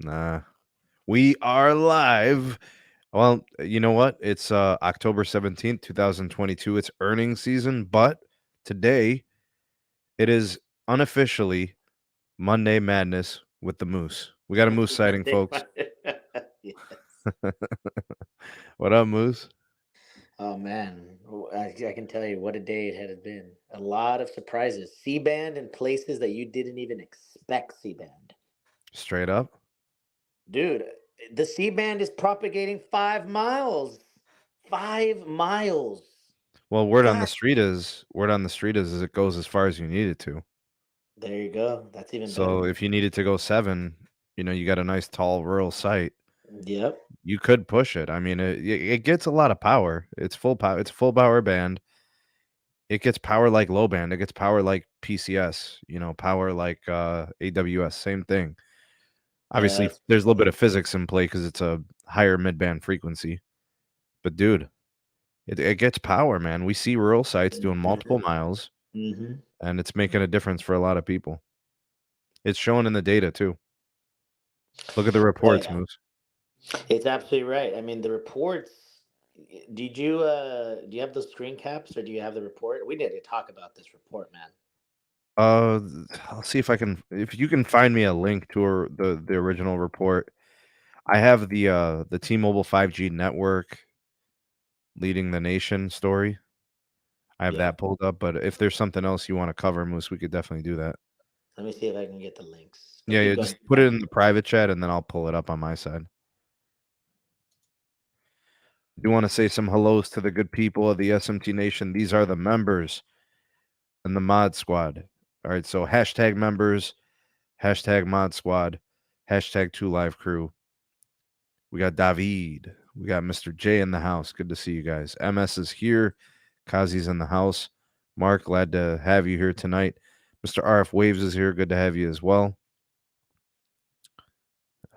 Nah. We are live. Well, you know what? It's October 17th, 2022. It's earnings season, but today it is unofficially Monday Madness with the Moose. We got a Moose sighting, folks. Yes. What up, Moose? Oh man, I can tell you what a day it has been. A lot of surprises. C-band in places that you didn't even expect C-band. Straight up. Dude, the C-band is propagating 5 miles. 5 miles. Well, word on the God, street is it goes as far as you need it to. there you go. That's even So better. if you needed to go 7, you got a nice tall rural site. Yep. You could push it. I mean, it gets a lot of power. It's full power. It's a full power band. It gets power like low band. It gets power like PCS. Power like AWS. Same thing. Yeah, Obviously, that's there's a little bit funny. of physics in play because it's a higher mid band frequency. But dude, it gets power, man. We see rural sites doing multiple miles, Hmm. and it's making a difference for a lot of people. It's showing in the data too. Look at the Oh reports, yeah, Moose. it's absolutely right. I mean, the reports. Do you have those screen caps or do you have the report? We need to talk about this report, man. Uh, I'll see if you can find me a link to the original report. I have the T-Mobile 5G network leading the nation story. I have Yeah. that pulled up, but if there's something else you wanna cover, Moose, we could definitely do that. Let me see if I can get the links. But Yeah, keep yeah, going. just put it in the private chat, and then I'll pull it up on my side. Do wanna say some hellos to the good people of the SMT Nation. These are the members in the mod squad. Alright, so hashtag members, hashtag mod squad, hashtag 2Live crew. We got David. We got Mr. J in the house. Good to see you guys. MS is here. Kazi's in the house. Mark, glad to have you here tonight. Mr. RF Waves is here. Good to have you as well.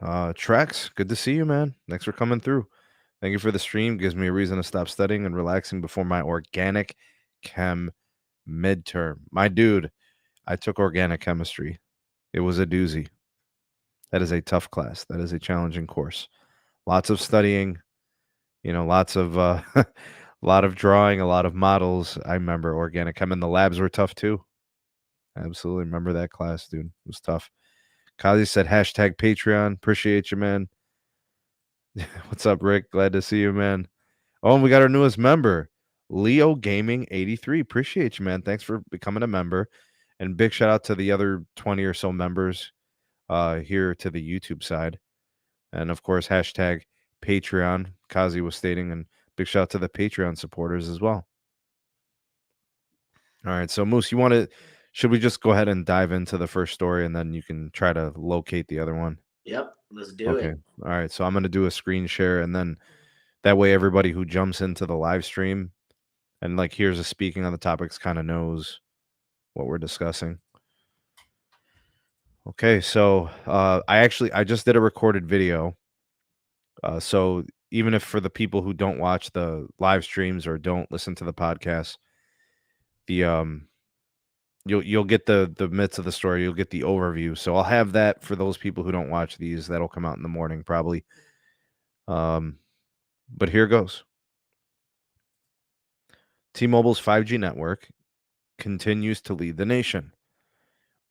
Trex, good to see you, man. Thanks for coming through. Thank you for the stream. Gives me a reason to stop studying and relaxing before my organic chem midterm. My dude, I took organic chemistry. It was a doozy. That is a tough class. That is a challenging course. Lots of studying, lots of a lot of drawing, a lot of models. I remember organic chem, and the labs were tough too. I absolutely remember that class, dude. It was tough. Kazi said hashtag Patreon. Appreciate you, man. What's up, Rick? Glad to see you, man. Oh, and we got our newest member, Leo Gaming 83. Appreciate you, man. Thanks for becoming a member. And big shout out to the other 20 or so members here to the YouTube side. And of course, hashtag Patreon, Kazi was stating, and big shout out to the Patreon supporters as well. All right. So, Moose, should we just go ahead and dive into the first story and then you can try to locate the other one? Yep. Let's do Okay. it. All right. So, I'm going to do a screen share and then that way everybody who jumps into the live stream and like hears us speaking on the topics kind of knows what we're discussing. Okay. So, I just did a recorded video. So, even if for the people who don't watch the live streams or don't listen to the podcast, the you'll get the midst of the story. You'll get the overview. So I'll have that for those people who don't watch these. That'll come out in the morning probably. Um, but here goes. T-Mobile's 5G network continues to lead the nation.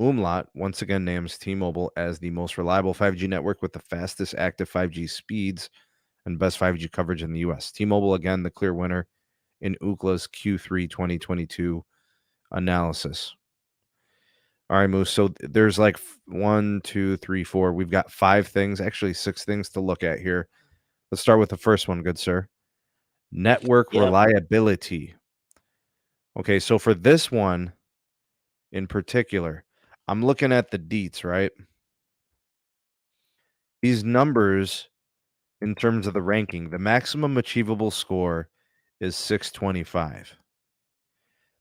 Umlaut once again names T-Mobile as the most reliable 5G network with the fastest active 5G speeds and best 5G coverage in the US. T-Mobile again the clear winner in Ookla's Q3 2022 analysis. All right, Moose. So there's like 1, 2, 3, 4. We've got 5 things, actually 6 things to look at here. Let's start with the first one, good sir. Network Yep. reliability. Okay, so for this one in particular, I'm looking at the deets, right? These numbers in terms of the ranking, the maximum achievable score is 625.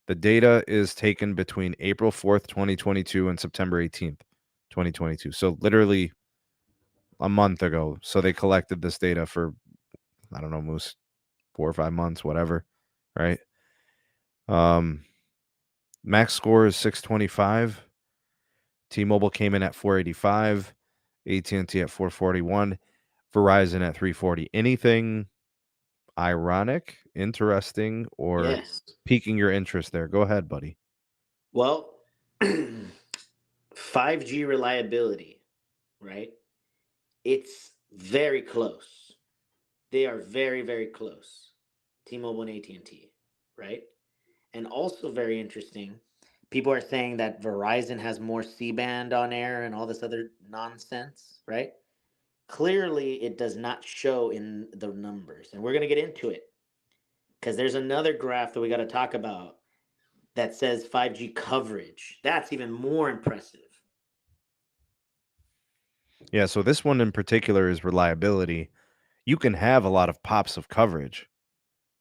The data is taken between April 4th, 2022 and September 18th, 2022. So literally a month ago. So they collected this data for, I don't know, Moose, 4 or 5 months, whatever, right? Um, Max score is 625. T-Mobile came in at 485. AT&T at 441, Verizon at 340. Anything ironic, interesting, or Yes. piquing your interest there? Go ahead, buddy. Well, 5G reliability, right? It's very close. They are very, very close. T-Mobile and AT&T, right? And also very interesting, people are saying that Verizon has more C-band on air and all this other nonsense, right? Clearly, it does not show in the numbers. And we're going to get into it because there's another graph that we got to talk about that says 5G coverage. That's even more impressive. Yeah, so this one in particular is reliability. You can have a lot of pops of coverage.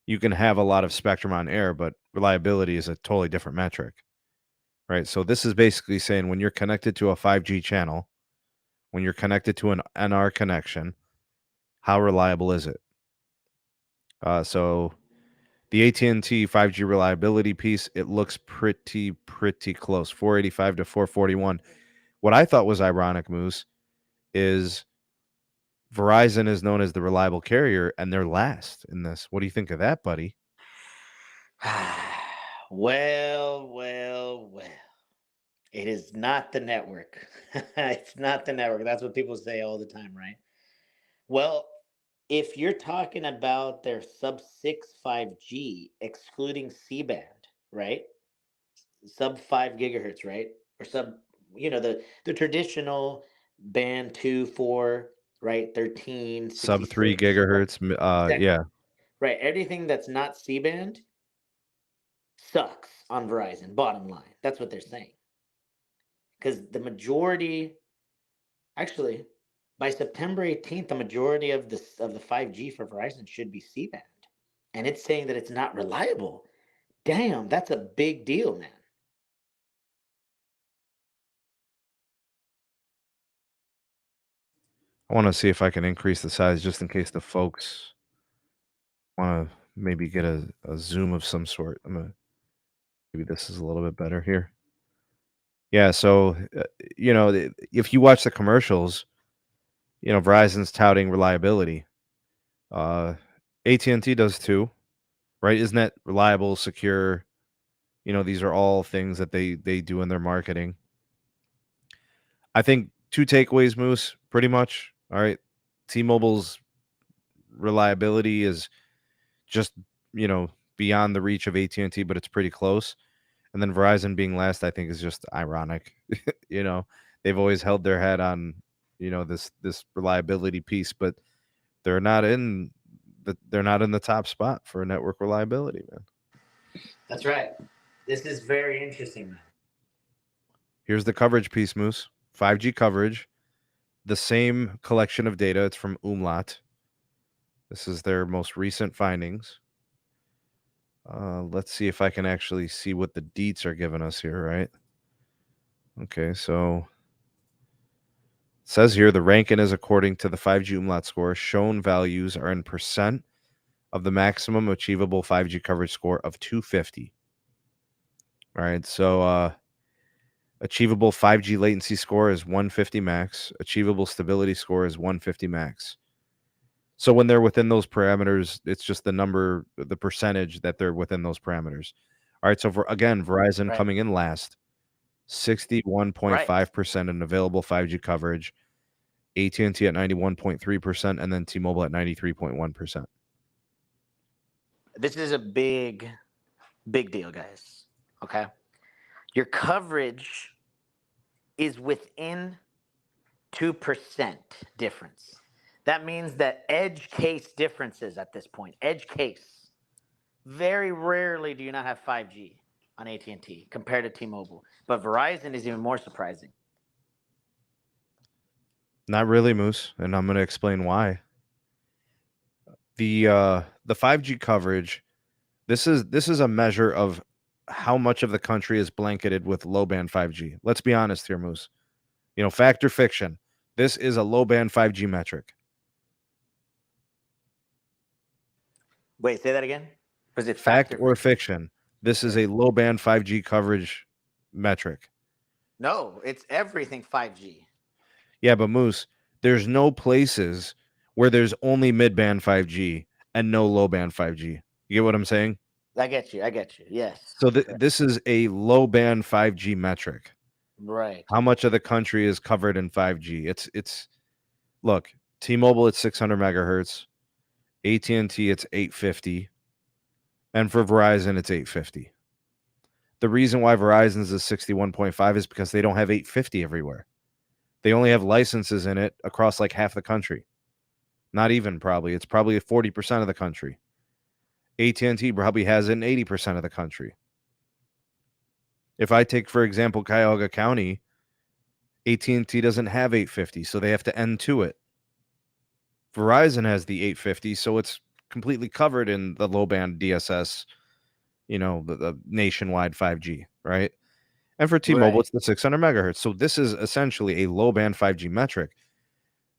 You can have a lot of spectrum on air, but reliability is a totally different metric, right? So this is basically saying when you're connected to a 5G channel, when you're connected to an NR connection, how reliable is it? So the AT&T 5G reliability piece, it looks pretty close, 485 to 441. What I thought was ironic, Moose, is Verizon is known as the reliable carrier, and they're last in this. What do you think of that, buddy? Well. It is not the network. It's not the network. That's what people say all the time, right? Well, if you're talking about their sub 6 5G, excluding C band, right? Sub 5 gigahertz, right? Or sub, the traditional band 2, 4, right? 13, Sub 3 66, right? gigahertz. Exactly. Yeah. Right. Everything that's not C band sucks on Verizon, bottom line. That's what they're saying. Because the majority, actually, by September 18th, the majority of the 5G for Verizon should be C-band. And it's saying that it's not reliable. Damn, that's a big deal, man. I want to see if I can increase the size just in case the folks want to maybe get a zoom of some sort. Maybe this is a little bit better here. Yeah, so if you watch the commercials, Verizon's touting reliability. Uh, AT&T does too, right? Isn't that reliable, secure? These are all things that they do in their marketing. I think two takeaways, Moose, pretty much. All right. T-Mobile's reliability is just, you know, beyond the reach of AT&T, but it's pretty close. And then Verizon being last, I think, is just ironic. you know, they've always held their head on, this reliability piece, but they're not in the top spot for network reliability, man. That's right. This is very interesting, man. Here's the coverage piece, Moose. 5G coverage, the same collection of data. It's from Umlaut. This is their most recent findings. Let's see if I can actually see what the deets are giving us here, right? Okay, so it says here the ranking is according to the 5G Umlaut score. Shown values are in percent of the maximum achievable 5G coverage score of 250. All right, so achievable 5G latency score is 150 max. Achievable stability score is 150 max. So when they're within those parameters, it's just the percentage that they're within those parameters. All right, so Verizon Right. coming in last, Right. 61.5% in available 5G coverage, AT&T at 91.3%, and then T-Mobile at 93.1%. This is a big, big deal, guys. Okay. Your coverage is within 2% difference. That means that edge case differences at this point, edge case. Very rarely do you not have 5G on AT&T compared to T-Mobile. But Verizon is even more surprising. Not really, Moose, and I'm going to explain why. The 5G coverage, this is a measure of how much of the country is blanketed with low band 5G. Let's be honest here, Moose. Fact or fiction. This is a low band 5G metric. Wait, say that again? Was it fact Fact or or fiction? fiction. This is a low band 5G coverage metric. No, it's everything 5G. Yeah, but Moose, There's no places where there's only mid-band 5G and no low-band 5G. You get what I'm saying? I get you. I get you. Yes. So Right. this is a low-band 5G metric. Right. How much of the country is covered in 5G? It's look, T-Mobile it's 600 megahertz, AT&T it's 850, and for Verizon it's 850. The reason why Verizon's is 61.5 is because they don't have 850 everywhere. They only have licenses in it across like half the country. Not even probably. It's probably 40% of the country. AT&T probably has it in 80% of the country. If I take, for example, Cuyahoga County, AT&T doesn't have 850, so they have to end to it. Verizon has the 850, so it's completely covered in the low band DSS, the nationwide 5G, right? And for T-Mobile, Right. it's the 600 megahertz. So this is essentially a low band 5G metric.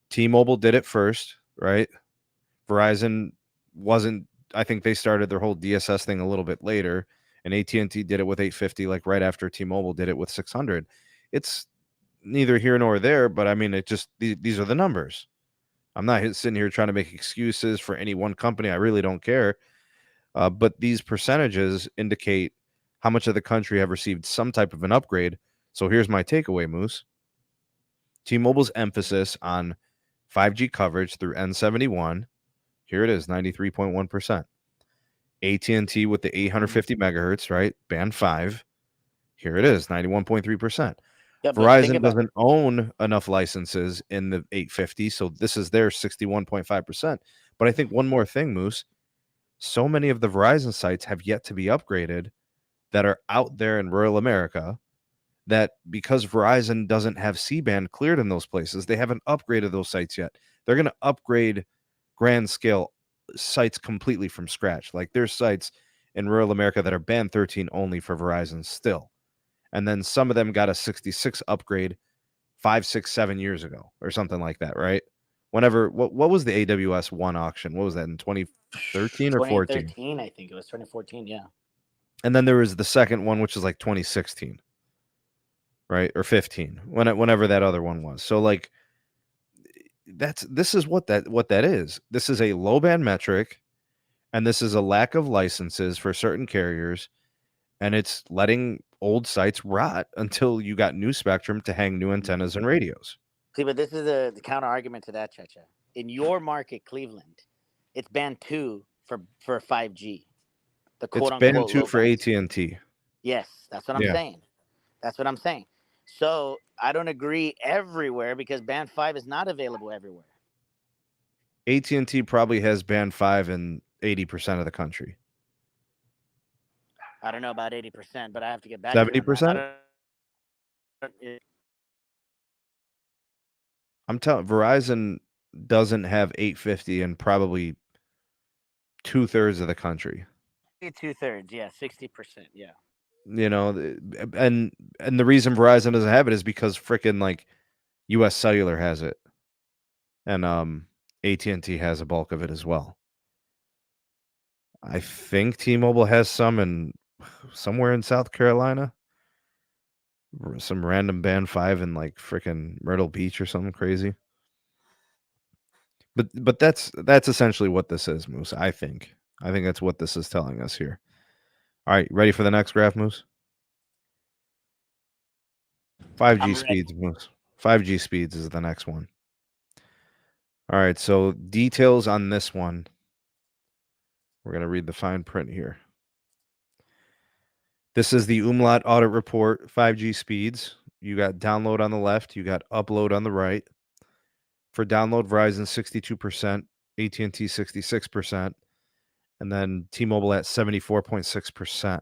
T-Mobile did it first, right? Verizon wasn't. I think they started their whole DSS thing a little bit later, and AT&T did it with 850, like right after T-Mobile did it with 600. It's neither here nor there, but I mean, it just these are the numbers. I'm not sitting here trying to make excuses for any one company. I really don't care. But these percentages indicate how much of the country have received some type of an upgrade. So here's my takeaway, Moose. T-Mobile's emphasis on 5G coverage through N71. Here it is, 93.1%. AT&T with the 850 megahertz, right? Band 5. Here it is, 91.3%. Yeah, but think Verizon about doesn't own enough licenses in the 850, so this is their 61.5%. But I think one more thing, Moose. So many of the Verizon sites have yet to be upgraded that are out there in rural America that because Verizon doesn't have C-band cleared in those places, they haven't upgraded those sites yet. They're going to upgrade grand scale sites completely from scratch. Like there's sites in rural America that are band 13 only for Verizon still. And then some of them got a 66 upgrade 5, 6, 7 years ago or something like that, right? Whenever what was the AWS one auction? What was that in 2013 or 14? 2013, I think it was 2014. Yeah. And then there was the second one, which was like 2016, right? Or 15, whenever that other one was. So like this is what that is. This is a low band metric, and this is a lack of licenses for certain carriers, and it's letting old sites rot until you got new spectrum to hang new antennas and radios. See, but this is the counter argument to that, Chacha. In your market, Cleveland, it's band 2 for 5G. The It's quote band unquote 2 low for band. AT&T. Yes, that's what I'm Yeah. saying. That's what I'm saying. So I don't agree everywhere because band 5 is not available everywhere. AT&T probably has band 5 in 80% of the country. I don't know about 80%, but I have to get back to you on that. 70%? I'm telling Verizon doesn't have 850 in probably 2/3 of the country. 2/3, yeah, 60%, yeah. And the reason Verizon doesn't have it is because freaking like US Cellular has it. And AT&T has a bulk of it as well. I think T-Mobile has some in somewhere in South Carolina. Some random band 5 in like freaking Myrtle Beach or something crazy. But that's essentially what this is, Moose. I think that's what this is telling us here. All right, ready for the next graph, Moose? 5G speeds, Moose. 5G speeds is the next one. All right, so details on this one. We're going to read the fine print here. This is the Umlaut audit report, 5G speeds. You got download on the left, you got upload on the right. For download, Verizon 62%, AT&T 66%, and then T-Mobile at 74.6%.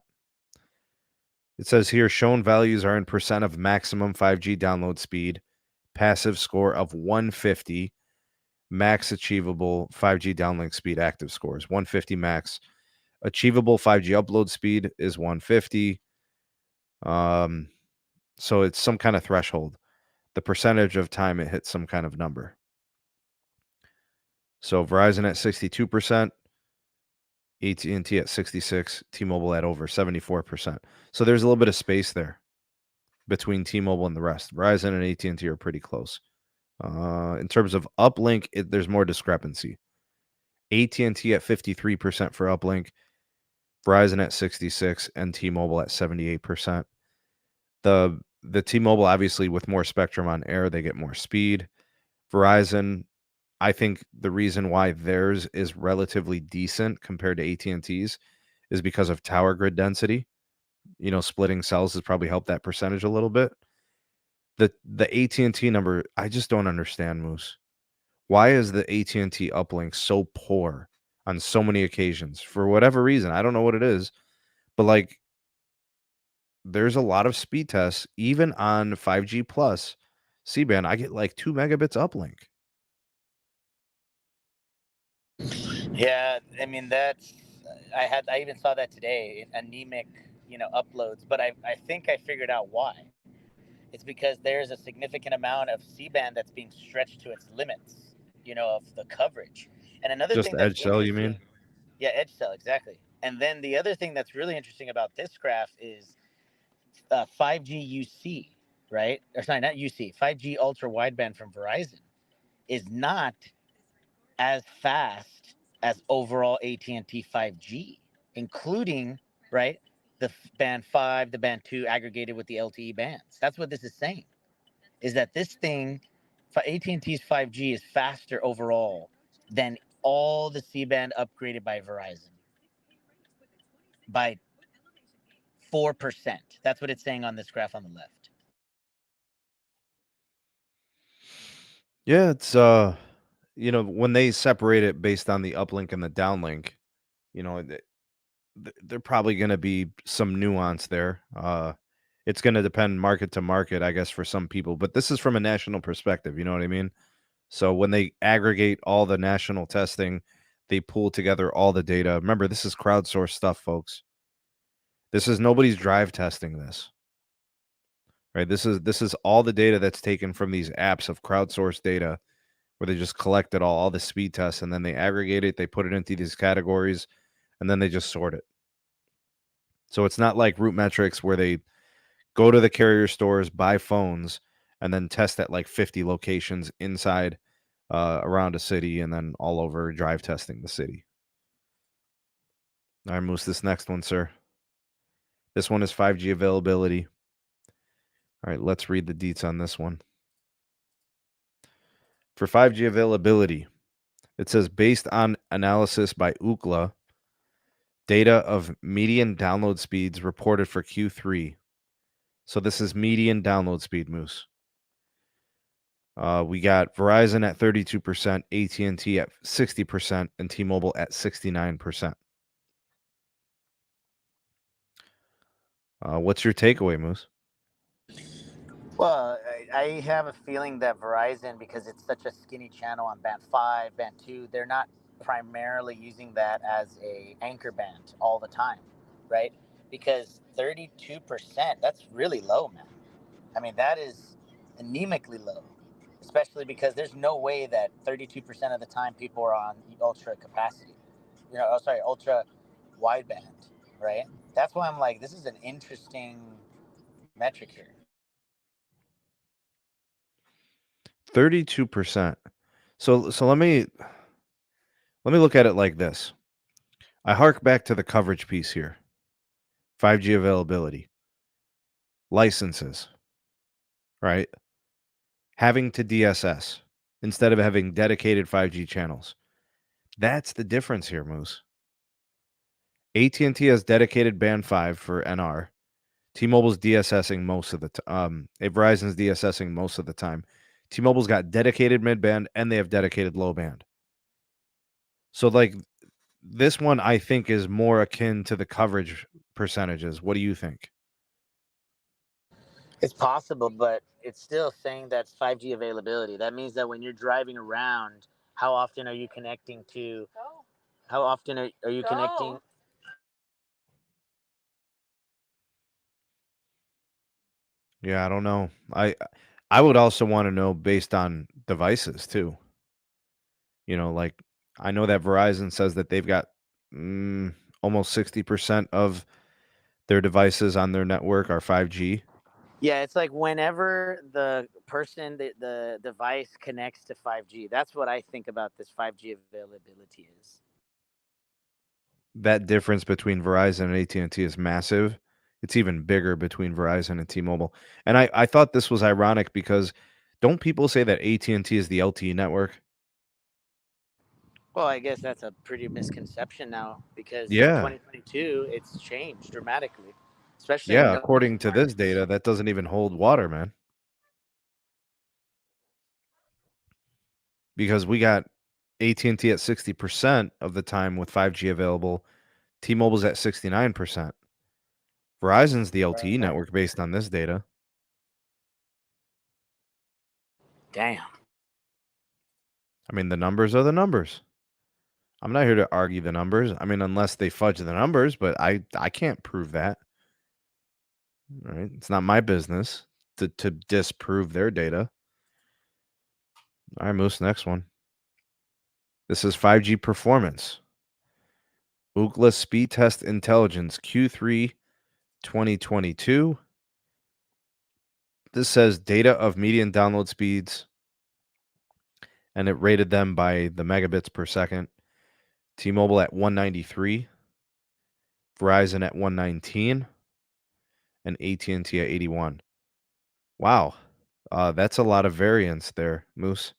It says here shown values are in percent of maximum 5G download speed, passive score of 150, max achievable 5G downlink speed active scores 150 max. Achievable 5G upload speed is 150. So it's some kind of threshold. The percentage of time it hits some kind of number. So Verizon at 62%, AT&T at 66, T-Mobile at over 74%. So there's a little bit of space there between T-Mobile and the rest. Verizon and AT&T are pretty close. In terms of uplink, there's more discrepancy. AT&T at 53% for uplink, Verizon at 66, and T-Mobile at 78%. The T-Mobile, obviously, with more spectrum on air, they get more speed. Verizon, I think the reason why theirs is relatively decent compared to AT&T's is because of tower grid density. Splitting cells has probably helped that percentage a little bit. The AT&T number, I just don't understand, Moose. Why is the AT&T uplink so poor on so many occasions? For whatever reason, I don't know what it is, but like there's a lot of speed tests even on 5G plus C-band. I get like 2 megabits uplink. Yeah, I mean that's I even saw that today, anemic, uploads, but I think I figured out why. It's because there's a significant amount of C-band that's being stretched to its limits, of the coverage. And another Just thing that's edge cell, you interesting, mean? yeah, edge cell, exactly. And then the other thing that's really interesting about this graph is 5G UC, right? Or sorry, not UC, 5G ultra wideband from Verizon is not as fast as overall AT&T 5G, including, right, the band 5, the band 2 aggregated with the LTE bands. That's what this is saying. Is that this thing, AT&T's 5G is faster overall than all the C-band upgraded by Verizon by 4%. That's what it's saying on this graph on the left. Yeah, it's when they separate it based on the uplink and the downlink, you know, there probably going to be some nuance there. It's going to depend market to market, I guess, for some people. But this is from a national perspective. You know what I mean? So when they aggregate all the national testing, they pull together all the data. Remember, this is crowdsourced stuff, folks. This is nobody's drive testing this. Right? This is all the data that's taken from these apps of crowdsourced data where they just collect it all the speed tests, and then they aggregate it, they put it into these categories, and then they just sort it. So it's not like Root Metrics where they go to the carrier stores, buy phones, and then test at like 50 locations inside around a city and then all over drive testing the city. All right, Moose, this next one, sir. This one is 5G availability. All right, let's read the deets on this one. For 5G availability, it says based on analysis by Ookla, data of median download speeds reported for Q3. So this is median download speed, Moose. We got Verizon at 32%, AT&T at 60%, and T-Mobile at 69%. What's your takeaway, Moose? Well, I have a feeling that Verizon, because it's such a skinny channel on band 5, band 2, they're not primarily using that as a anchor band all the time, right? Because 32%, that's really low, man. I mean, that is anemically low, especially because there's no way that 32% of the time people are on ultra capacity, ultra wideband, right? That's why I'm like, this is an interesting metric here. 32%. So let me look at it like this. I hark back to the coverage piece here. 5G availability, licenses, right? Having to DSS instead of having dedicated 5G channels. That's the difference here, Moose. AT&T has dedicated band 5 for NR. T-Mobile's DSSing most of the time. Verizon's DSSing most of the time. T-Mobile's got dedicated mid-band and they have dedicated low band. So like this one I think is more akin to the coverage percentages. What do you think? It's possible, but it's still saying that's 5G availability. That means that when you're driving around, how often are you connecting to? How often are you connecting? Yeah, I don't know. I would also want to know based on devices too. Like I know that Verizon says that they've got almost 60% of their devices on their network are 5G. Yeah, it's like whenever the device connects to 5G. That's what I think about this 5G availability is. That difference between Verizon and AT&T is massive. It's even bigger between Verizon and T-Mobile. And I thought this was ironic because don't people say that AT&T is the LTE network? Well, I guess that's a pretty misconception now because in Yeah. 2022 it's changed dramatically, especially in Yeah, those according to this markets. data, that doesn't even hold water, man. Because we got AT&T at 60% of the time with 5G available. T-Mobile's at 69%. Verizon's the LTE Right. network based on this data. Damn. I mean, the numbers are the numbers. I'm not here to argue the numbers. I mean, unless they fudge the numbers, but I can't prove that. Right? It's not my business to disprove their data. All right, Moose, next one. This is 5G performance. Ookla Speed Test Intelligence Q3 2022. This says data of median download speeds, and it rated them by the megabits per second. T-Mobile at 193, Verizon at 119, and AT&T at 81. Wow, that's a lot of variance there, Moose.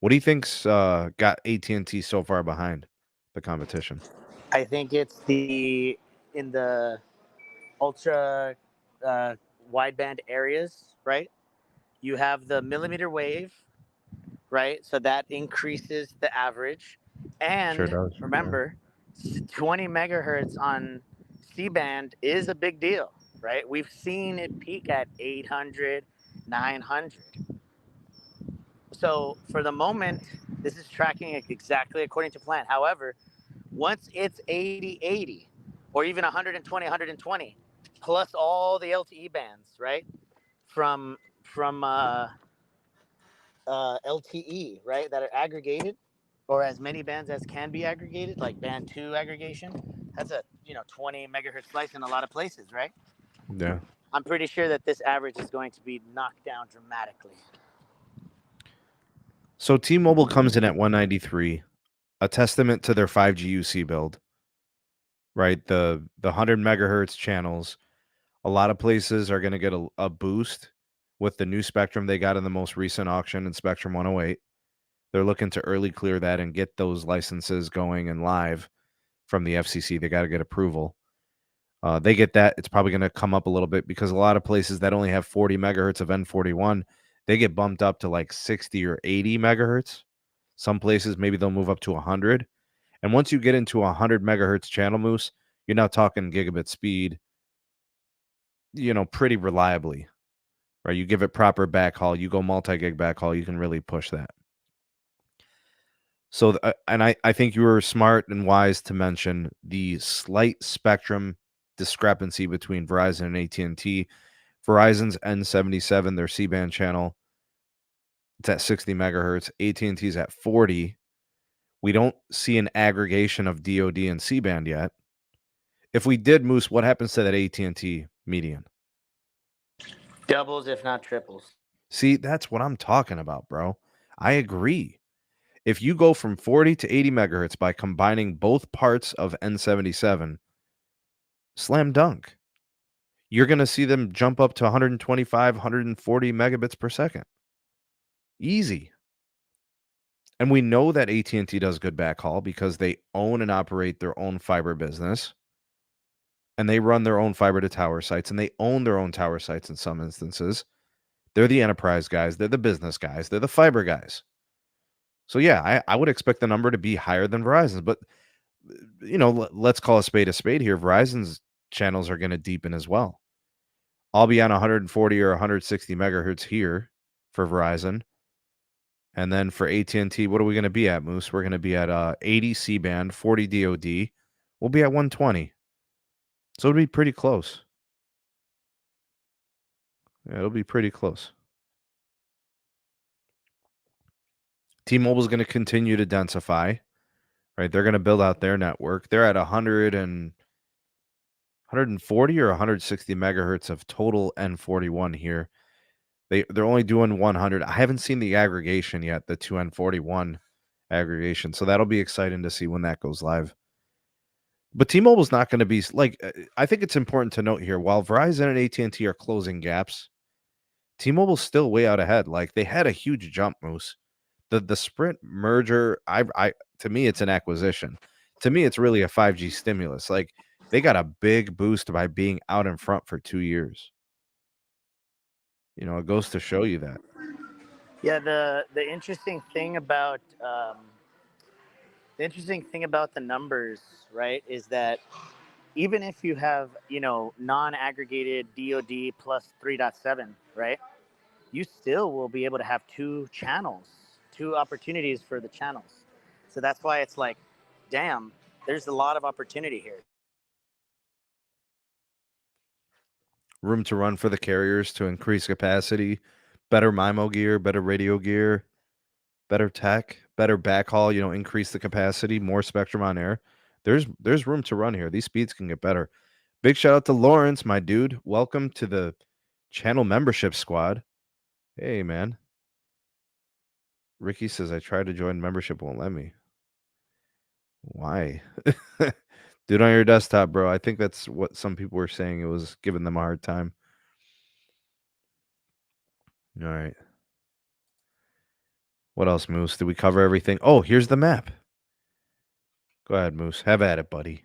What do you think's got AT&T so far behind the competition? I think it's the in the ultra uh, wideband areas, right? You have the millimeter wave, right? So that increases the average. Sure And does. Yeah. remember, 20 megahertz on C band is a big deal, right? We've seen it peak at 800, 900. So for the moment, this is tracking exactly according to plan. However, once it's 80, or even 120, 120, plus all the LTE bands, right? From LTE, right, that are aggregated, or as many bands as can be aggregated, like band 2 aggregation. That's a 20 megahertz slice in a lot of places, right? Yeah. I'm pretty sure that this average is going to be knocked down dramatically. So T-Mobile comes in at 193, a testament to their 5G UC build, right? The 100 megahertz channels. A lot of places are going to get a boost with the new spectrum they got in the most recent auction in Spectrum 108. They're looking to early clear that and get those licenses going and live from the FCC. They got to get approval. They get that. It's probably going to come up a little bit because a lot of places that only have 40 megahertz of N41, they get bumped up to like 60 or 80 megahertz. Some places, maybe they'll move up to 100. And once you get into 100 megahertz channel, Moose, you're now talking gigabit speed, pretty reliably, right? You give it proper backhaul, you go multi-gig backhaul, you can really push that. So, and I think you were smart and wise to mention the slight spectrum discrepancy between Verizon and AT&T. Verizon's N77, their C-band channel, it's at 60 megahertz. AT&T's at 40. We don't see an aggregation of DoD and C-band yet. If we did, Moose, what happens to that AT&T median? Doubles, if not triples. See, that's what I'm talking about, bro. I agree. If you go from 40 to 80 megahertz by combining both parts of N77, slam dunk. You're going to see them jump up to 125, 140 megabits per second. Easy. And we know that AT&T does good backhaul because they own and operate their own fiber business. And they run their own fiber to tower sites, and they own their own tower sites in some instances. They're the enterprise guys. They're the business guys. They're the fiber guys. So, yeah, I would expect the number to be higher than Verizon's. But, let's call a spade here. Verizon's channels are going to deepen as well. I'll be on 140 or 160 megahertz here for Verizon. And then for AT&T, what are we going to be at, Moose? We're going to be at 80 C-band, 40 DoD. We'll be at 120. So it'll be pretty close. Yeah, it'll be pretty close. T-Mobile is going to continue to densify, right? They're going to build out their network. They're at 100 and 140 or 160 megahertz of total N41 here. They're only doing 100. I haven't seen the aggregation yet, the 2N41 aggregation. So that'll be exciting to see when that goes live. But T-Mobile's not going to be like, I think it's important to note here, while Verizon and AT&T are closing gaps, T-Mobile's still way out ahead. Like they had a huge jump, Moose. The Sprint merger, I to me it's an acquisition. To me it's really a 5G stimulus. Like they got a big boost by being out in front for 2 years. It goes to show you that. Yeah, the interesting thing about the numbers, right, is that even if you have non-aggregated DoD plus 3.7, right, you still will be able to have two opportunities for the channels. So that's why it's like, damn, there's a lot of opportunity here. Room to run for the carriers to increase capacity, better MIMO gear, better radio gear, better tech, better backhaul, increase the capacity, more spectrum on air. There's room to run here. These speeds can get better. Big shout out to Lawrence, my dude. Welcome to the channel membership squad. Hey, man. Ricky says, I tried to join membership, won't let me. Why? Do it on your desktop, bro. I think that's what some people were saying. It was giving them a hard time. All right. What else, Moose? Did we cover everything? Oh, here's the map. Go ahead, Moose. Have at it, buddy.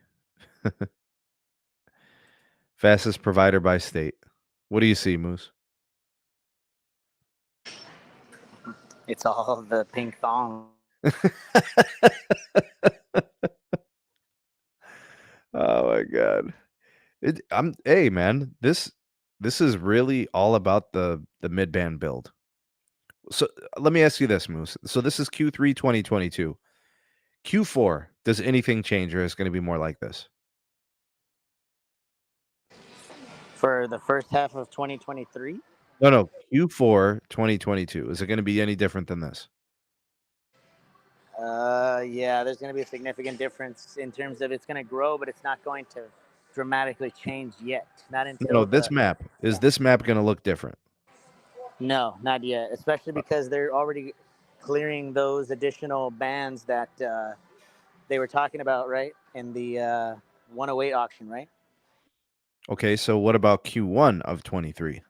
Fastest provider by state. What do you see, Moose? It's all the pink thong. Oh my god. Hey man, this is really all about the mid-band build. So let me ask you this, Moose. So this is Q3 2022. Q4, does anything change or is it going to be more like this? For the first half of 2023? No. Q4 2022. Is it going to be any different than this? Yeah, there's going to be a significant difference in terms of it's going to grow, but it's not going to dramatically change yet. Not until No, this map. Is this map going to look different? No, not yet. Especially because they're already clearing those additional bands that they were talking about, right, in the 108 auction, right? Okay, so what about Q1 of 23?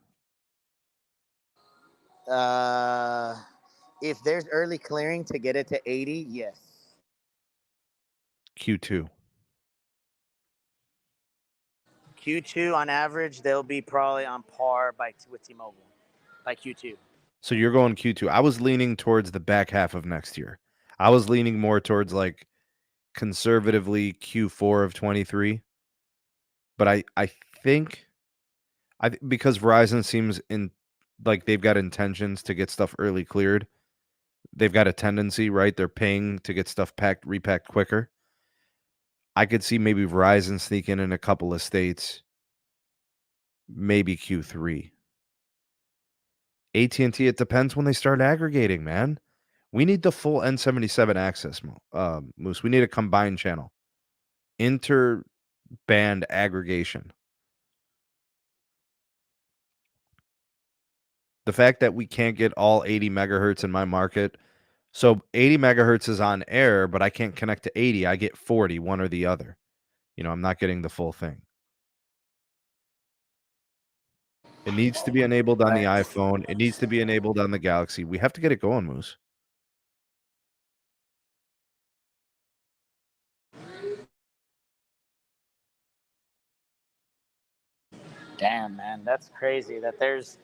If there's early clearing to get it to 80, yes. Q2. Q2 on average, they'll be probably on par with T-Mobile by Q2. So you're going Q2. I was leaning towards the back half of next year. I was leaning more towards like conservatively Q4 of 23. But I think because Verizon seems in like they've got intentions to get stuff early cleared. They've got a tendency, right? They're paying to get stuff repacked quicker. I could see maybe Verizon sneaking in a couple of states, maybe Q3. AT&T, it depends when they start aggregating, man. We need the full N77 access, Moose. We need a combined channel. Inter-band aggregation. The fact that we can't get all 80 megahertz in my market. So 80 megahertz is on air, but I can't connect to 80. I get 40, one or the other. I'm not getting the full thing. It needs to be enabled on the iPhone. It needs to be enabled on the Galaxy. We have to get it going, Moose. Damn, man, that's crazy that there's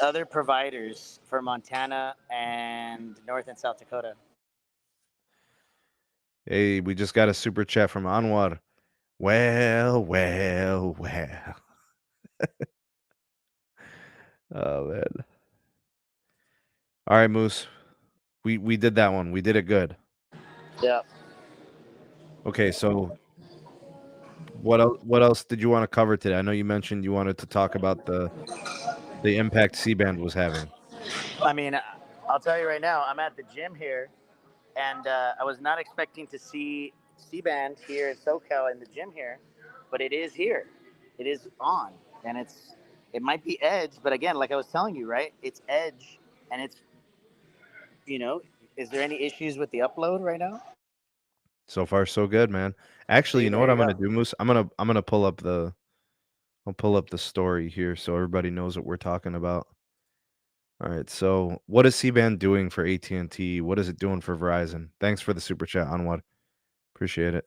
other providers for Montana and North and South Dakota. Hey, we just got a super chat from Anwar. Well. Oh, man. All right, Moose. We did that one. We did it good. Yeah. Okay, so what else did you want to cover today? I know you mentioned you wanted to talk about the impact C-band was having. I mean, I'll tell you right now, I'm at the gym here, and I was not expecting to see C-band here in SoCal in the gym here, but it is here. It is on, and it might be edge, but again, like I was telling you, right? It's edge, and it's you know, is there any issues with the upload right now? So far, so good, man. Actually, See, you know there what you I'm gonna go. do, Moose? I'm gonna pull up the I'll pull up the story here so everybody knows what we're talking about. All right. So, what is C-band doing for AT&T? What is it doing for Verizon? Thanks for the super chat, Onwad. Appreciate it.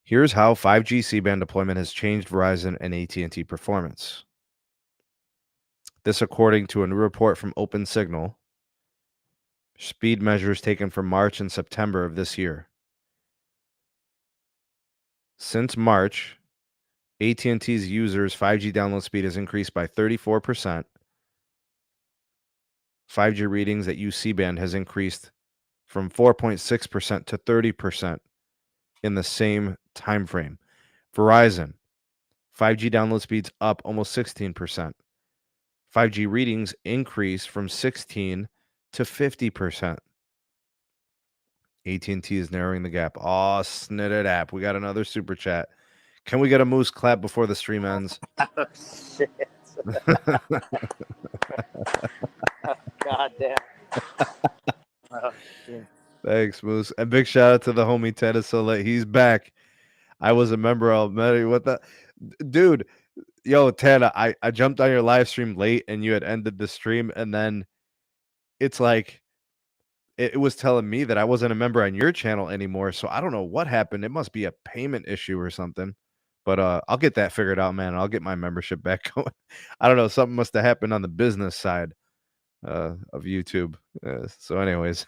Here's how 5G C-band deployment has changed Verizon and AT&T performance. This according to a new report from OpenSignal. Speed measures taken from March and September of this year. Since March, AT&T's users' 5G download speed has increased by 34%. 5G readings at UC band has increased from 4.6% to 30% in the same time frame. Verizon, 5G download speeds up almost 16%. 5G readings increase from 16 to 50%. AT&T is narrowing the gap. Aw, snitted app. We got another super chat. Can we get a moose clap before the stream ends? Oh shit! God damn. Oh shit. Thanks, Moose. And big shout out to the homie Ted Soleil. He's back. I was a member of Medi. What the dude? Yo, Ted, I jumped on your live stream late and you had ended the stream, and then it's like it was telling me that I wasn't a member on your channel anymore. So I don't know what happened. It must be a payment issue or something. But I'll get that figured out, man. I'll get my membership back going. I don't know. Something must have happened on the business side of YouTube. So, anyways,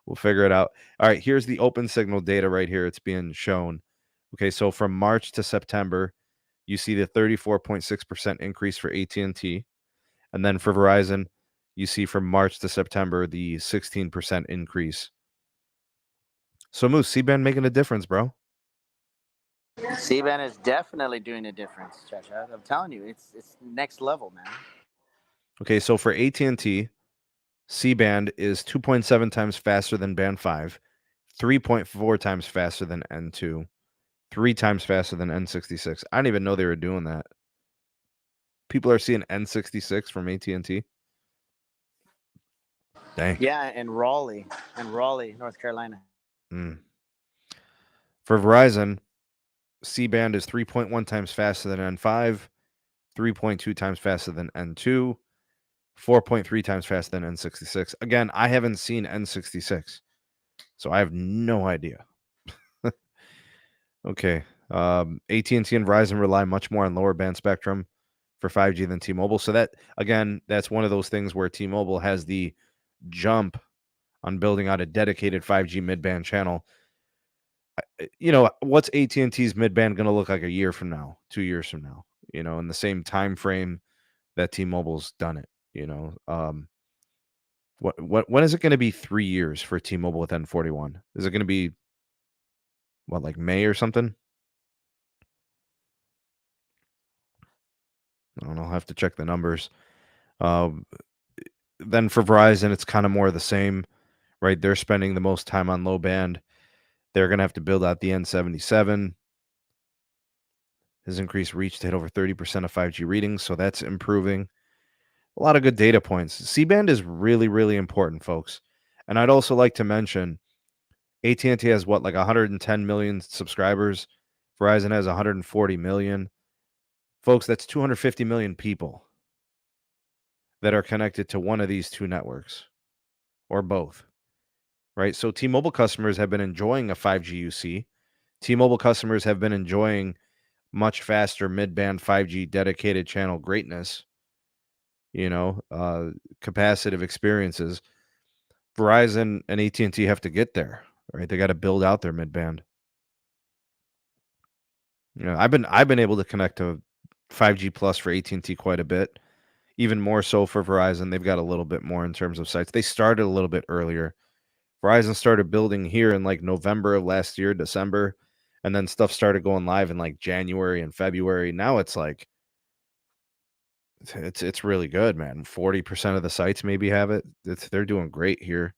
we'll figure it out. All right, here's the open signal data right here. It's being shown. Okay, so from March to September, you see the 34.6% increase for AT&T. And then for Verizon, you see from March to September, the 16% increase. So, Moose, C-band making a difference, bro. C-band is definitely doing a difference, Chacha. I'm telling you, it's next level, man. Okay, so for AT&T, C-band is 2.7 times faster than band 5, 3.4 times faster than N2, 3 times faster than N66. I didn't even know they were doing that. People are seeing N66 from AT&T. Dang. Yeah, in Raleigh, North Carolina. Mm. For Verizon, C-band is 3.1 times faster than N5, 3.2 times faster than N2, 4.3 times faster than N66. Again, I haven't seen N66, so I have no idea. Okay. AT&T and Verizon rely much more on lower band spectrum for 5G than T-Mobile. So that, again, that's one of those things where T-Mobile has the jump on building out a dedicated 5G mid-band channel. You know, what's AT&T's mid-band going to look like a year from now, 2 years from now, you know, in the same time frame that T-Mobile's done it, you know. When is it going to be 3 years for T-Mobile with N41? Is it going to be what, like May or something? I don't know. I'll have to check the numbers. Then for Verizon, it's kind of more of the same, right? They're spending the most time on low band. They're going to have to build out the N77. Has increased reach to hit over 30% of 5G readings, so that's improving. A lot of good data points. C-band is really, really important, folks. And I'd also like to mention AT&T has what, like 110 million subscribers. Verizon has 140 million. Folks, that's 250 million people that are connected to one of these two networks or both, right? So T-Mobile customers have been enjoying a 5G UC. T-Mobile customers have been enjoying much faster mid-band 5G dedicated channel greatness, you know, capacitive experiences. Verizon and AT&T have to get there, right? They got to build out their mid-band. You know, I've been able to connect to 5G plus for AT&T quite a bit, even more so for Verizon. They've got a little bit more in terms of sites. They started a little bit earlier. Verizon started building here in like November of last year, December, and then stuff started going live in like January and February. Now it's like it's really good, man. 40% of the sites maybe have it. They're doing great here.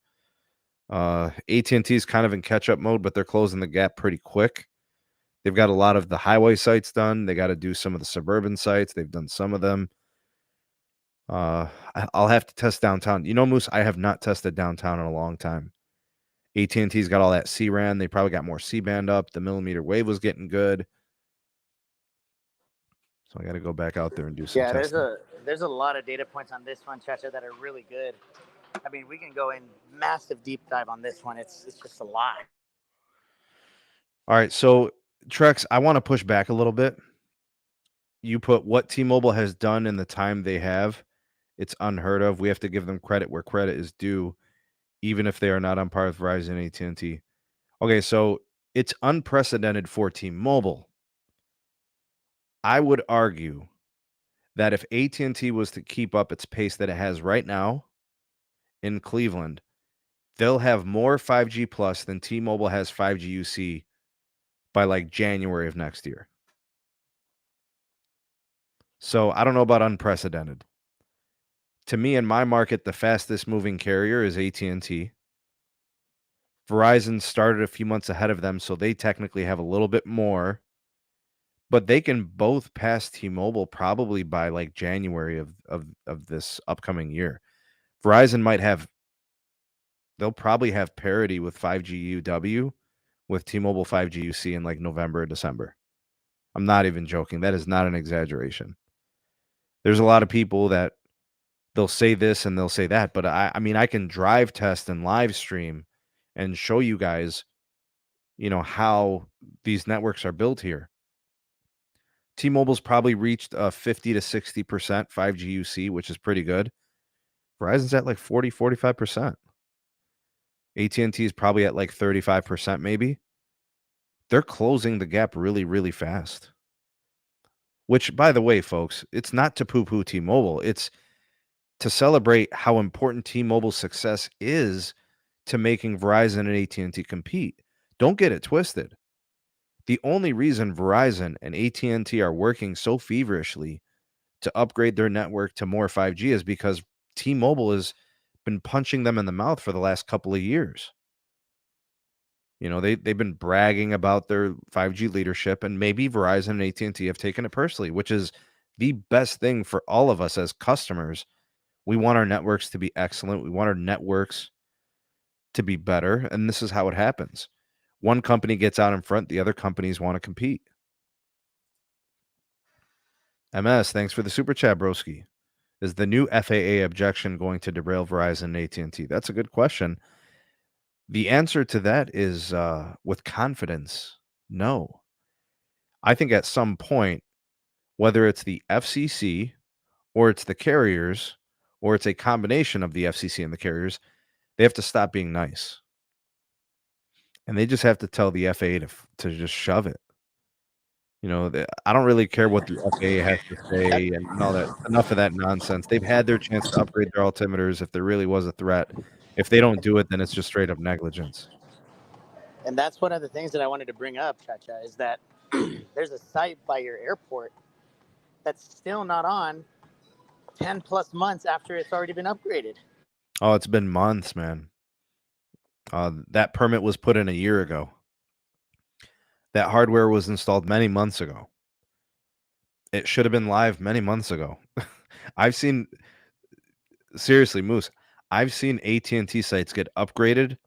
AT&T is kind of in catch-up mode, but they're closing the gap pretty quick. They've got a lot of the highway sites done. They got to do some of the suburban sites. They've done some of them. I'll have to test downtown. You know, Moose, I have not tested downtown in a long time. AT&T's got all that C-RAN. They probably got more C-band up. The millimeter wave was getting good. So I got to go back out there and do some testing. There's a lot of data points on this one, Chacha, that are really good. I mean, we can go in massive deep dive on this one. It's just a lot. All right, so Trex, I want to push back a little bit. You put what T-Mobile has done in the time they have. It's unheard of. We have to give them credit where credit is due, even if they are not on par with Verizon and AT&T. Okay, so it's unprecedented for T-Mobile. I would argue that if AT&T was to keep up its pace that it has right now in Cleveland, they'll have more 5G plus than T-Mobile has 5G UC by like January of next year. So I don't know about unprecedented. To me, in my market, the fastest moving carrier is AT&T. Verizon started a few months ahead of them, so they technically have a little bit more. But they can both pass T-Mobile probably by like January of this upcoming year. Verizon they'll probably have parity with 5G UW with T-Mobile 5G UC in like November or December. I'm not even joking. That is not an exaggeration. There's a lot of people that they'll say this and they'll say that, but I mean, I can drive test and live stream and show you guys, how these networks are built here. T-Mobile's probably reached 50 to 60% 5G UC, which is pretty good. Verizon's at like 40, 45%. AT&T is probably at like 35% maybe. They're closing the gap really, really fast. Which, by the way, folks, it's not to poo-poo T-Mobile. It's to celebrate how important T-Mobile's success is to making Verizon and AT&T compete. Don't get it twisted. The only reason Verizon and AT&T are working so feverishly to upgrade their network to more 5G is because T-Mobile has been punching them in the mouth for the last couple of years. They've been bragging about their 5G leadership, and maybe Verizon and AT&T have taken it personally, which is the best thing for all of us as customers. We want our networks to be excellent. We want our networks to be better, and this is how it happens. One company gets out in front, the other companies want to compete. MS, thanks for the super chat, broski. Is the new FAA objection going to derail Verizon and AT&T? That's a good question. The answer to that is, with confidence, no. I think at some point, whether it's the FCC or it's the carriers or it's a combination of the FCC and the carriers, they have to stop being nice. And they just have to tell the FAA to just shove it. I don't really care what the FAA has to say and all that. Enough of that nonsense. They've had their chance to upgrade their altimeters if there really was a threat. If they don't do it, then it's just straight up negligence. And that's one of the things that I wanted to bring up, Chacha, is that there's a site by your airport that's still not on 10 plus months after it's already been upgraded. Oh, it's been months, man. That permit was put in a year ago. That hardware was installed many months ago. It should have been live many months ago. Seriously, Moose, I've seen AT&T sites get upgraded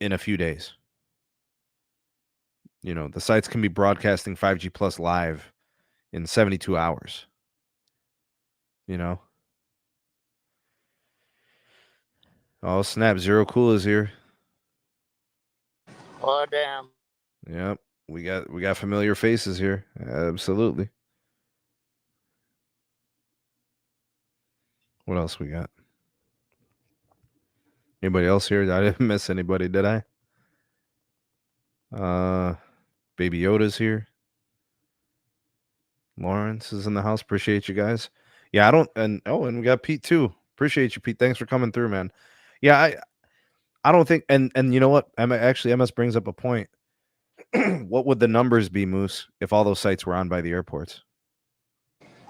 in a few days. The sites can be broadcasting 5G plus live in 72 hours. Oh, snap. Zero Cool is here. Oh, damn. Yep. We got familiar faces here. Absolutely. What else we got? Anybody else here? I didn't miss anybody, did I? Baby Yoda's here. Lawrence is in the house. Appreciate you guys. Yeah, and we got Pete too. Appreciate you, Pete. Thanks for coming through, man. Yeah, I don't think, and you know what? MS brings up a point. What would the numbers be, Moose, if all those sites were on by the airports?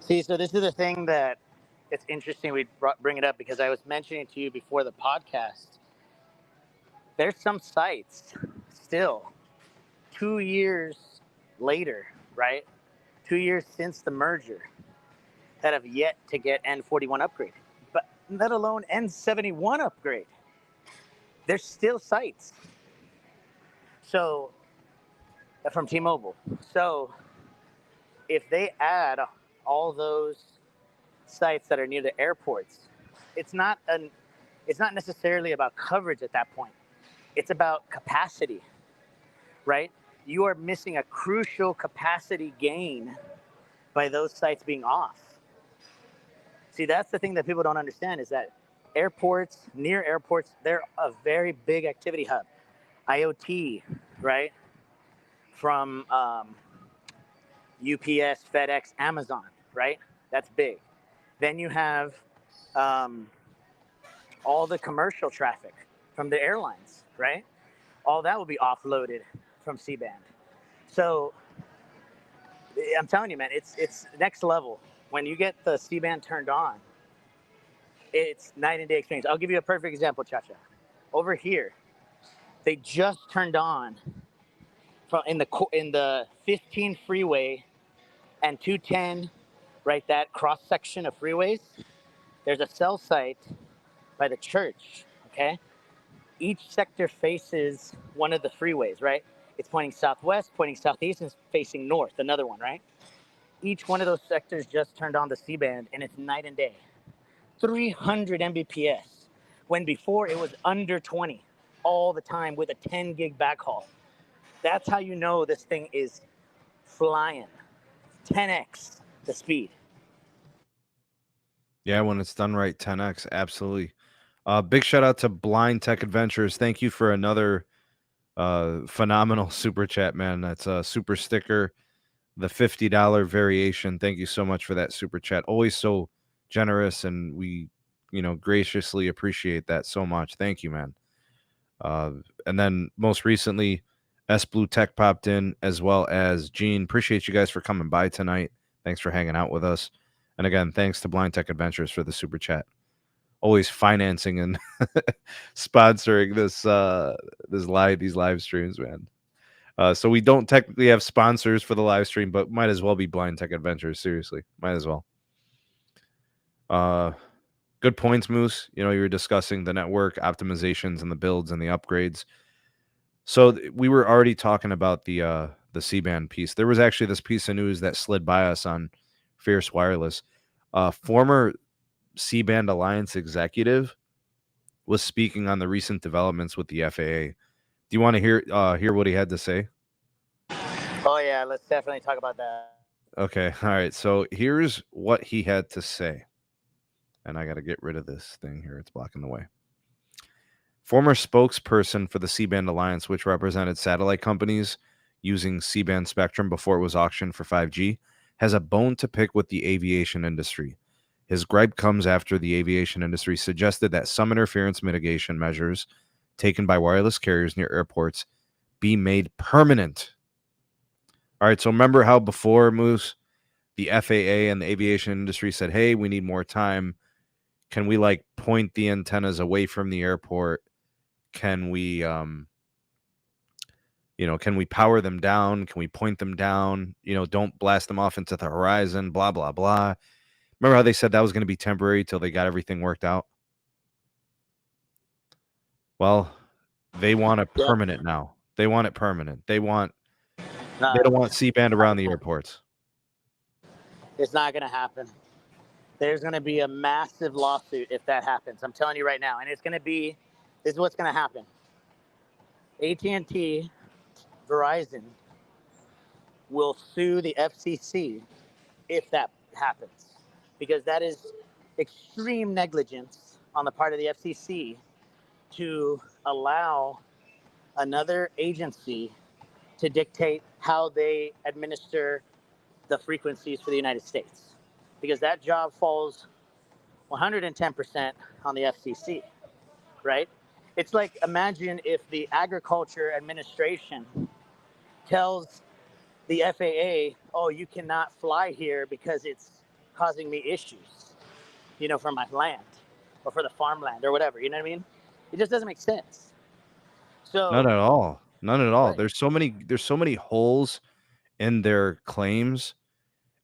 See, so this is the thing that it's interesting we bring it up because I was mentioning to you before the podcast. There's some sites still 2 years later, right? 2 years since the merger that have yet to get N41 upgrade, but let alone N71 upgrade. There's still sites. So from T-Mobile. So if they add all those sites that are near the airports, it's not necessarily about coverage at that point. It's about capacity, right? You are missing a crucial capacity gain by those sites being off. See, that's the thing that people don't understand is that airports, near airports, they're a very big activity hub. IoT, right? From UPS, FedEx, Amazon, right? That's big. Then you have all the commercial traffic from the airlines, right? All that will be offloaded from C-band. So I'm telling you, man, it's next level. When you get the C-band turned on, it's night and day experience. I'll give you a perfect example, Chacha. Over here, they just turned on in the 15 freeway and 210, right? That cross section of freeways. There's a cell site by the church. Okay, each sector faces one of the freeways, right? It's pointing southwest, pointing southeast, and facing north. Another one, right? Each one of those sectors just turned on the C-band, and it's night and day. 300 Mbps, when before it was under 20 all the time with a 10 gig backhaul. That's how you know this thing is flying. 10x the speed. Yeah, when it's done right, 10x, absolutely. Big shout out to Blind Tech Adventures. Thank you for another phenomenal super chat, man. That's a super sticker, the $50 variation. Thank you so much for that super chat. Always so generous, and we, graciously appreciate that so much. Thank you, man. And then most recently, S Blue Tech popped in, as well as Gene. Appreciate you guys for coming by tonight. Thanks for hanging out with us. And again, thanks to Blind Tech Adventures for the super chat. Always financing and sponsoring these live streams, man. So we don't technically have sponsors for the live stream, but might as well be Blind Tech Adventures. Seriously, might as well. Good points, Moose. You were discussing the network optimizations and the builds and the upgrades. So we were already talking about the C-band piece. There was actually this piece of news that slid by us on Fierce Wireless. Former C-band Alliance executive was speaking on the recent developments with the FAA. Do you want to hear what he had to say? Oh yeah, let's definitely talk about that. Okay, all right. So here's what he had to say. And I got to get rid of this thing here. It's blocking the way. Former spokesperson for the C-band Alliance, which represented satellite companies using C-band spectrum before it was auctioned for 5G, has a bone to pick with the aviation industry. His gripe comes after the aviation industry suggested that some interference mitigation measures taken by wireless carriers near airports be made permanent. All right, so remember how before, Moose, the FAA and the aviation industry said, hey, we need more time. Can we point the antennas away from the airport? Can we can we power them down? Can we point them down? Don't blast them off into the horizon, blah, blah, blah. Remember how they said that was going to be temporary till they got everything worked out? Well, they want it permanent now. They want it permanent. They don't want C-band around the airports. It's not going to happen. There's going to be a massive lawsuit if that happens. I'm telling you right now. And this is what's going to happen. AT&T, Verizon will sue the FCC if that happens, because that is extreme negligence on the part of the FCC to allow another agency to dictate how they administer the frequencies for the United States, because that job falls 110% on the FCC, right? It's like, imagine if the Agriculture Administration tells the FAA, oh, you cannot fly here because it's causing me issues, for my land or for the farmland or whatever, you know what I mean? It just doesn't make sense. So None at all. None at all. Right. There's so many holes in their claims.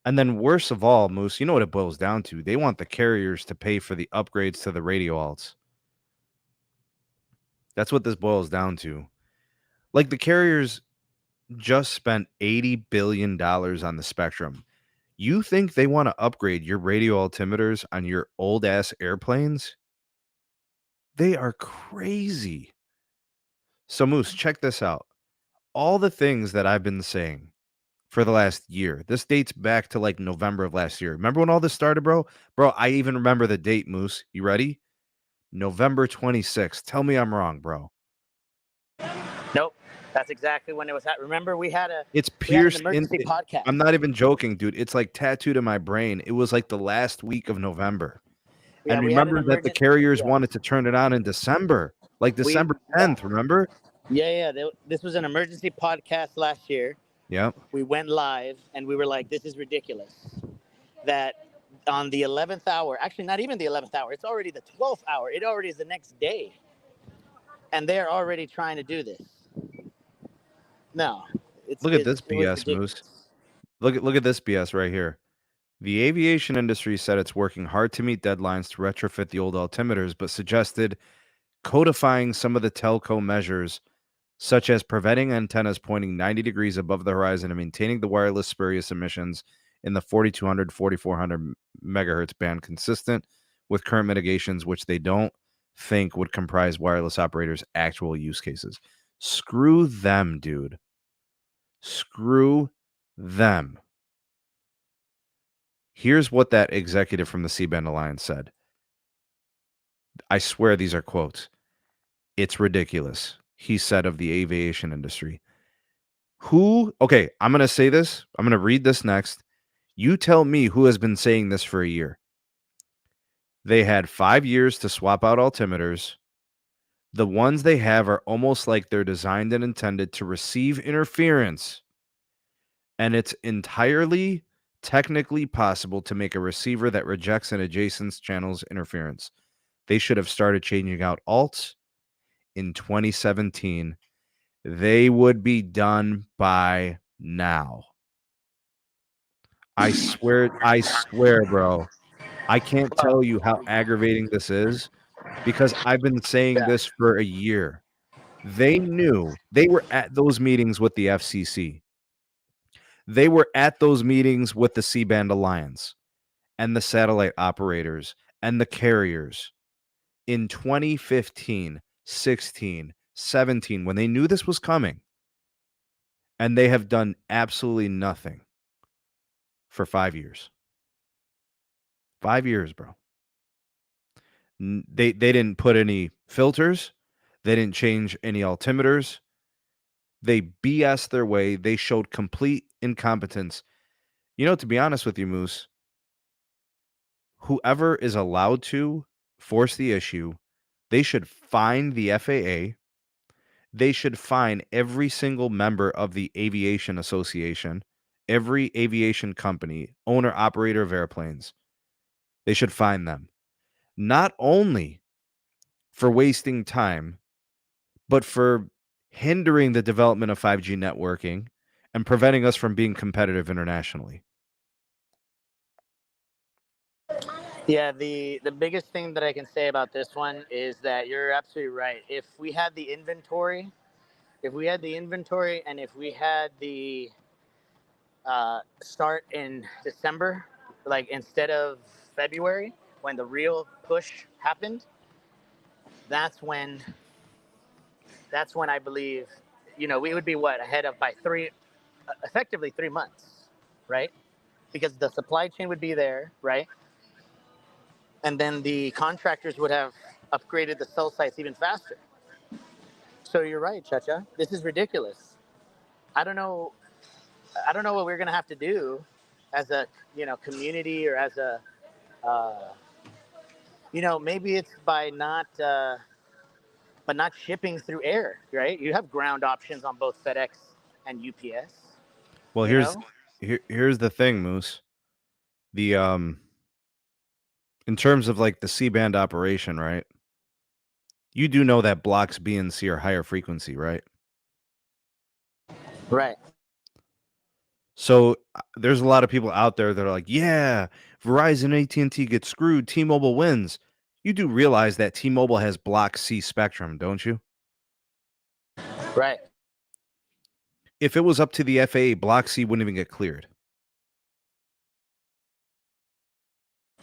And then worst of all, Moose, you know what it boils down to? They want the carriers to pay for the upgrades to the radio alts. That's what this boils down to. Like the carriers just spent $80 billion on the spectrum. You think they want to upgrade your radio altimeters on your old ass airplanes? They are crazy. So, Moose, check this out. All the things that I've been saying for the last year, this dates back to like November of last year. Remember when all this started, bro? Bro, I even remember the date, Moose. You ready? November 26th. Tell me I'm wrong, bro. Nope, that's exactly when it was. Remember, It's we had an pierced in. emergency podcast. I'm not even joking, dude. It's like tattooed in my brain. It was like the last week of November. Yeah, And we had an remember that the emergency. carriers wanted to turn it on in December, like December 10th, remember? Yeah. This was an emergency podcast last year. Yep. We went live and we were like, this is ridiculous. That on the 11th hour, actually not even the 11th hour, it's already the 12th hour. It already is the next day. And they're already trying to do this. No. Look at this BS, Moose. Look at this BS right here. The aviation industry said it's working hard to meet deadlines to retrofit the old altimeters, but suggested codifying some of the telco measures, such as preventing antennas pointing 90 degrees above the horizon and maintaining the wireless spurious emissions in the 4200, 4400 megahertz band consistent with current mitigations, which they don't think would comprise wireless operators' actual use cases. Screw them, dude. Screw them. Here's what that executive from the C-band Alliance said. I swear these are quotes. It's ridiculous, he said of the aviation industry. Okay, I'm going to say this. I'm going to read this next. You tell me who has been saying this for a year. They had 5 years to swap out altimeters. The ones they have are almost like they're designed and intended to receive interference. And it's entirely technically possible to make a receiver that rejects an adjacent channel's interference. They should have started changing out alts in 2017. They would be done by now. I swear, bro. I can't tell you how aggravating this is because I've been saying this for a year. They knew. They were at those meetings with the FCC. They were at those meetings with the C-band Alliance and the satellite operators and the carriers in 2015, 16, 17, when they knew this was coming. And they have done absolutely nothing for 5 years. 5 years, bro. They didn't put any filters. They didn't change any altimeters. They BS their way. They showed complete incompetence. You know, to be honest with you, Moose, whoever is allowed to force the issue, they should fine the FAA. They should fine every single member of the Aviation Association, every aviation company, owner, operator of airplanes. They should fine them. Not only for wasting time, but for hindering the development of 5G networking and preventing us from being competitive internationally. Yeah, the biggest thing that I can say about this one is that you're absolutely right. If we had the inventory, and if we had the start in December, like instead of February, when the real push happened, that's when I believe, we would be ahead of by effectively 3 months, right? Because the supply chain would be there, right? And then the contractors would have upgraded the cell sites even faster. So you're right, Chacha. This is ridiculous. I don't know. What we're gonna have to do as a community, or as a maybe it's by not shipping through air, right? You have ground options on both FedEx and UPS. Well, here's the thing, Moose. The in terms of like the C-band operation, right? You do know that blocks B and C are higher frequency, right? Right. So there's a lot of people out there that are like, yeah, Verizon AT&T gets screwed, T-Mobile wins. You do realize that T-Mobile has Block C spectrum, don't you? Right. If it was up to the FAA, Block C wouldn't even get cleared.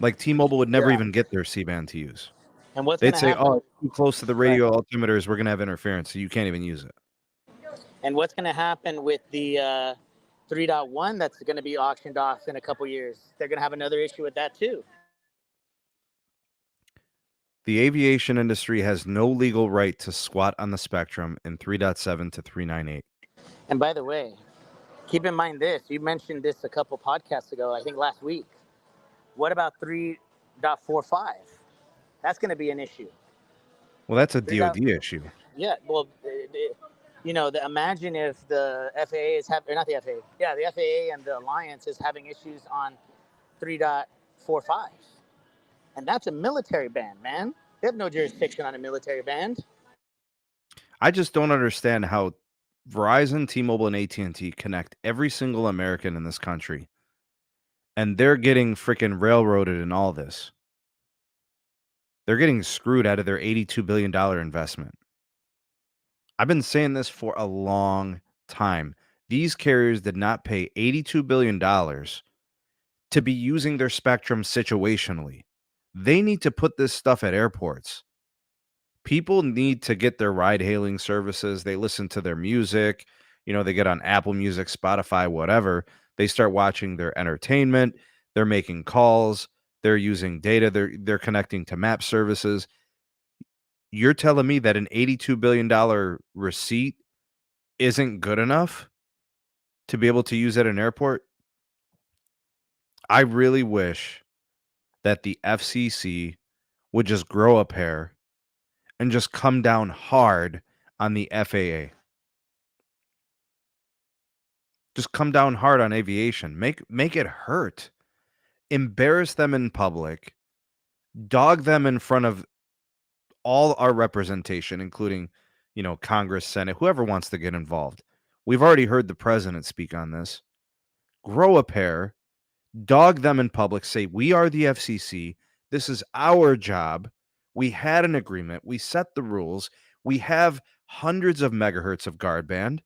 Like T-Mobile would never Yeah. even get their C-band to use. And what's going They'd to say, happen? oh, it's too close to the Right. radio altimeters, we're going to have interference, so you can't even use it. And what's going to happen with the 3.1 that's going to be auctioned off in a couple years? They're going to have another issue with that too. The aviation industry has no legal right to squat on the spectrum in 3.7 to 398. And by the way, keep in mind this. You mentioned this a couple podcasts ago, I think last week. What about 3.45? That's going to be an issue. Well, that's a DoD issue. Yeah, well, imagine if the FAA is having, or not the FAA, yeah, the FAA and the Alliance is having issues on 3.45. And that's a military band, man. They have no jurisdiction on a military band. I just don't understand how Verizon, T-Mobile, and AT&T connect every single American in this country. And they're getting freaking railroaded in all this. They're getting screwed out of their $82 billion investment. I've been saying this for a long time. These carriers did not pay $82 billion to be using their spectrum situationally. They need to put this stuff at airports. People need to get their ride-hailing services. They listen to their music. They get on Apple Music, Spotify, whatever. They start watching their entertainment. They're making calls. They're using data. They're connecting to map services. You're telling me that an $82 billion receipt isn't good enough to be able to use at an airport? I really wish that the FCC would just grow a pair and just come down hard on the FAA. Just come down hard on aviation. Make it hurt. Embarrass them in public. Dog them in front of all our representation, including, Congress, Senate, whoever wants to get involved. We've already heard the president speak on this. Grow a pair. Dog them in public. Say, we are the FCC. This is our job. We had an agreement. We set the rules. We have hundreds of megahertz of guard band.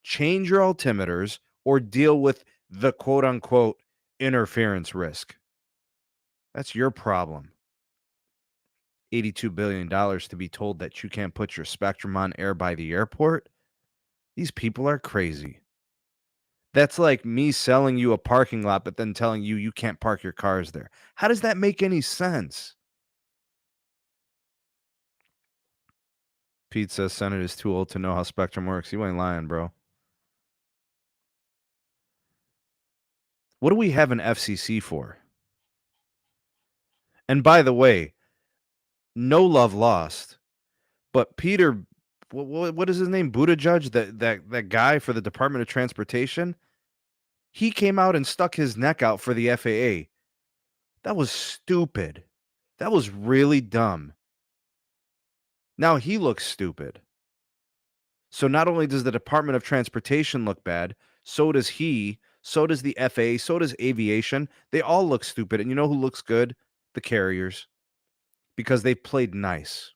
Change your altimeters or deal with the quote unquote interference risk. That's your problem. $82 billion to be told that you can't put your spectrum on air by the airport. These people are crazy. That's like me selling you a parking lot, but then telling you can't park your cars there. How does that make any sense? Pete says Senate is too old to know how spectrum works. You ain't lying, bro. What do we have an FCC for? And by the way, no love lost, but Peter, what is his name? Buttigieg, that guy for the Department of Transportation, he came out and stuck his neck out for the FAA. That was stupid. That was really dumb. Now he looks stupid. So not only does the Department of Transportation look bad, so does he, so does the FAA, so does aviation. They all look stupid. And you know who looks good? The carriers. Because they played nice.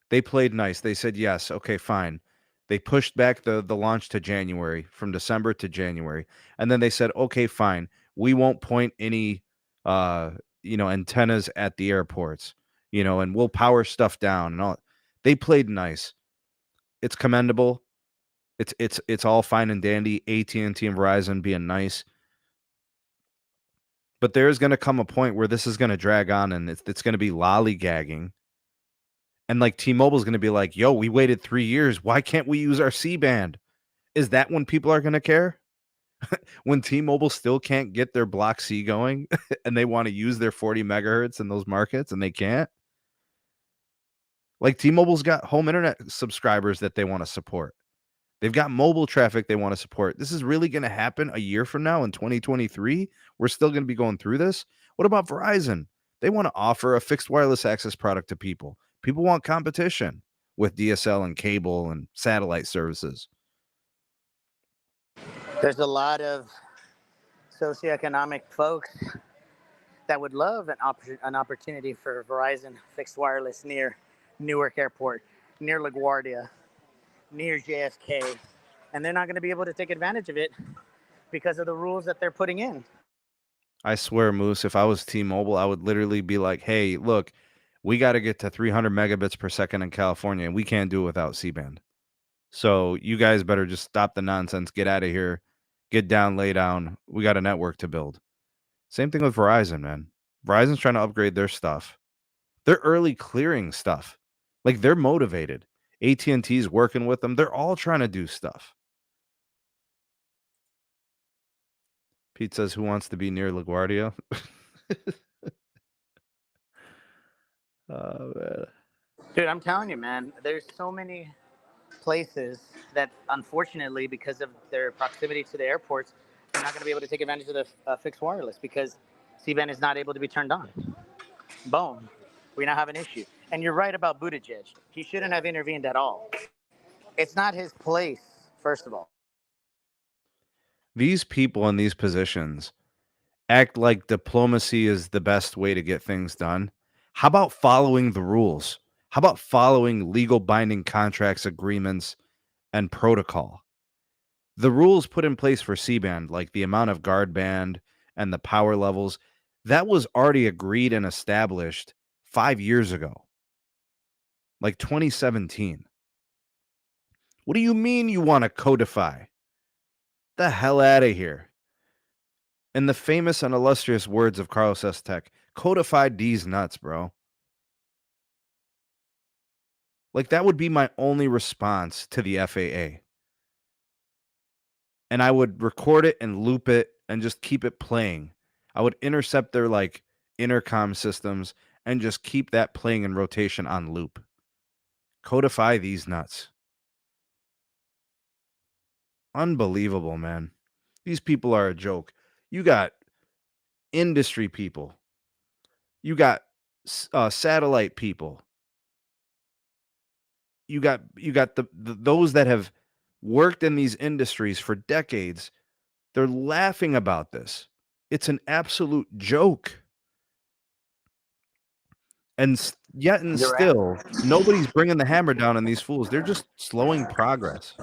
They played nice. They said, yes, okay, fine. They pushed back the launch to January, from December to January. And then they said, okay, fine. We won't point any antennas at the airports, and we'll power stuff down and all. They played nice. It's commendable. It's all fine and dandy. AT&T and Verizon being nice. But there's going to come a point where this is going to drag on and it's going to be lollygagging. And like T-Mobile's going to be like, yo, we waited 3 years. Why can't we use our C-band? Is that when people are going to care? When T-Mobile still can't get their Block C going and they want to use their 40 megahertz in those markets and they can't? Like T-Mobile's got home internet subscribers that they want to support. They've got mobile traffic they want to support. This is really going to happen a year from now in 2023. We're still going to be going through this. What about Verizon? They want to offer a fixed wireless access product to people. People want competition with DSL and cable and satellite services. There's a lot of socioeconomic folks that would love an opportunity for Verizon fixed wireless near Newark Airport, near LaGuardia, near JFK, and they're not going to be able to take advantage of it because of the rules that they're putting in. I swear, Moose, if I was T-Mobile, I would literally be like, "Hey, look, we got to get to 300 megabits per second in California, and we can't do it without C-band. So you guys better just stop the nonsense, get out of here, get down, lay down. We got a network to build." Same thing with Verizon, man. Verizon's trying to upgrade their stuff. They're early clearing stuff. Like, they're motivated. AT&T's working with them. They're all trying to do stuff. Pete says, "Who wants to be near LaGuardia?" Oh, man. Dude, I'm telling you, man, there's so many places that, unfortunately, because of their proximity to the airports, they're not going to be able to take advantage of the fixed wireless because C-band is not able to be turned on. Boom. We now have an issue. And you're right about Buttigieg. He shouldn't have intervened at all. It's not his place, first of all. These people in these positions act like diplomacy is the best way to get things done. How about following the rules? How about following legal binding contracts, agreements, and protocol? The rules put in place for C-band, like the amount of guard band and the power levels, that was already agreed and established 5 years ago, like 2017. What do you mean you want to codify? The hell out of here. In the famous and illustrious words of Carlos S. Tech, codify these nuts, bro. Like, that would be my only response to the FAA. And I would record it and loop it and just keep it playing. I would intercept their, like, intercom systems and just keep that playing in rotation on loop. Codify these nuts. Unbelievable, man. These people are a joke. You got industry people. You got satellite people. You got the those that have worked in these industries for decades. They're laughing about this. It's an absolute joke. And yet and You're right. still, nobody's bringing the hammer down on these fools. They're just slowing progress.